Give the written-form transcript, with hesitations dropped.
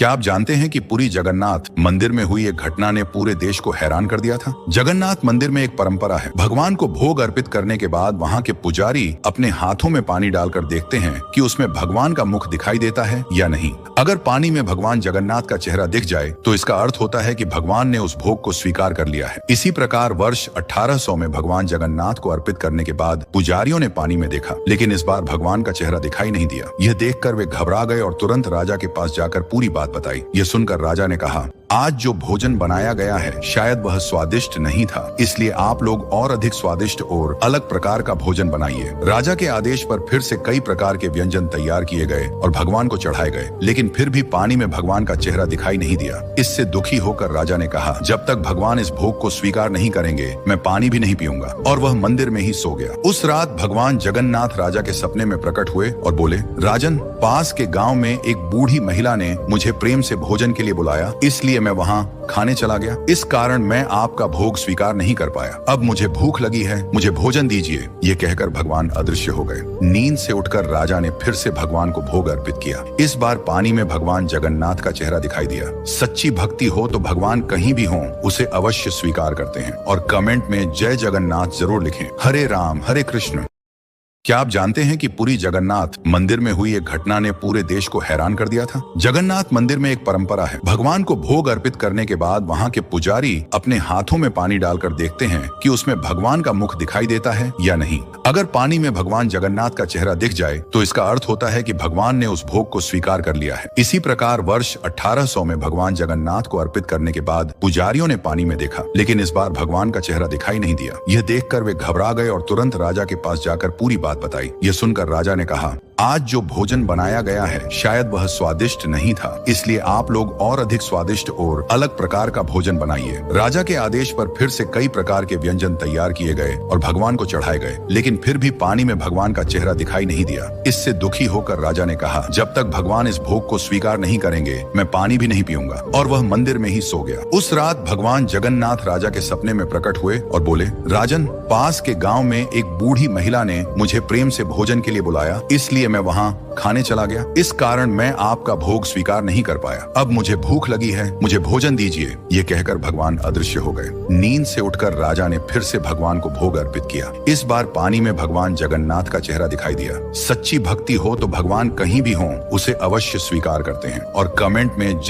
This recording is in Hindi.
क्या आप जानते हैं कि पुरी जगन्नाथ मंदिर में हुई एक घटना ने पूरे देश को हैरान कर दिया था। जगन्नाथ मंदिर में एक परंपरा है, भगवान को भोग अर्पित करने के बाद वहाँ के पुजारी अपने हाथों में पानी डालकर देखते हैं कि उसमें भगवान का मुख दिखाई देता है या नहीं। अगर पानी में भगवान जगन्नाथ का चेहरा दिख जाए तो इसका अर्थ होता है कि भगवान ने उस भोग को स्वीकार कर लिया है। इसी प्रकार वर्ष 1800 में भगवान जगन्नाथ को अर्पित करने के बाद पुजारियों ने पानी में देखा, लेकिन इस बार भगवान का चेहरा दिखाई नहीं दिया। यह देखकर वे घबरा गए और तुरंत राजा के पास जाकर पूरी बात बताई। यह सुनकर राजा ने कहा, आज जो भोजन बनाया गया है शायद वह स्वादिष्ट नहीं था, इसलिए आप लोग और अधिक स्वादिष्ट और अलग प्रकार का भोजन बनाइए। राजा के आदेश पर फिर से कई प्रकार के व्यंजन तैयार किए गए और भगवान को चढ़ाए गए, लेकिन फिर भी पानी में भगवान का चेहरा दिखाई नहीं दिया। इससे दुखी होकर राजा ने कहा, जब तक भगवान इस भोग को स्वीकार नहीं करेंगे मैं पानी भी नहीं पीऊंगा, और वह मंदिर में ही सो गया। उस रात भगवान जगन्नाथ राजा के सपने में प्रकट हुए और बोले, राजन, पास के गाँव में एक बूढ़ी महिला ने मुझे प्रेम से भोजन के लिए बुलाया, इसलिए मैं वहाँ खाने चला गया। इस कारण मैं आपका भोग स्वीकार नहीं कर पाया। अब मुझे भूख लगी है, मुझे भोजन दीजिए। ये कहकर भगवान अदृश्य हो गए। नींद से उठकर राजा ने फिर से भगवान को भोग अर्पित किया। इस बार पानी में भगवान जगन्नाथ का चेहरा दिखाई दिया। सच्ची भक्ति हो तो भगवान कहीं भी हो उसे अवश्य स्वीकार करते हैं। और कमेंट में जय जगन्नाथ जरूर लिखें। हरे राम हरे कृष्ण। क्या आप जानते हैं कि पुरी जगन्नाथ मंदिर में हुई एक घटना ने पूरे देश को हैरान कर दिया था। जगन्नाथ मंदिर में एक परंपरा है, भगवान को भोग अर्पित करने के बाद वहाँ के पुजारी अपने हाथों में पानी डालकर देखते हैं कि उसमें भगवान का मुख दिखाई देता है या नहीं। अगर पानी में भगवान जगन्नाथ का चेहरा दिख जाए तो इसका अर्थ होता है कि भगवान ने उस भोग को स्वीकार कर लिया है। इसी प्रकार वर्ष 1800 में भगवान जगन्नाथ को अर्पित करने के बाद पुजारियों ने पानी में देखा, लेकिन इस बार भगवान का चेहरा दिखाई नहीं दिया। यह देखकर वे घबरा गए और तुरंत राजा के पास जाकर पूरी बात बताई। यह सुनकर राजा ने कहा, आज जो भोजन बनाया गया है शायद वह स्वादिष्ट नहीं था, इसलिए आप लोग और अधिक स्वादिष्ट और अलग प्रकार का भोजन बनाइए। राजा के आदेश पर फिर से कई प्रकार के व्यंजन तैयार किए गए और भगवान को चढ़ाए गए, लेकिन फिर भी पानी में भगवान का चेहरा दिखाई नहीं दिया। इससे दुखी होकर राजा ने कहा, जब तक भगवान इस भोग को स्वीकार नहीं करेंगे मैं पानी भी नहीं पीऊंगा, और वह मंदिर में ही सो गया। उस रात भगवान जगन्नाथ राजा के सपने में प्रकट हुए और बोले, राजन, पास के गाँव में एक बूढ़ी महिला ने मुझे प्रेम से भोजन के लिए बुलाया, इसलिए मैं वहाँ खाने चला गया। इस कारण मैं आपका भोग स्वीकार नहीं कर पाया। अब मुझे भूख लगी है, मुझे भोजन दीजिए। ये कहकर भगवान अदृश्य हो गए। नींद से उठकर राजा ने फिर से भगवान को भोग अर्पित किया। इस बार पानी में भगवान जगन्नाथ का चेहरा दिखाई दिया। सच्ची भक्ति हो तो भगवान कहीं भी हो उसे अवश्य स्वीकार करते हैं। और कमेंट में जय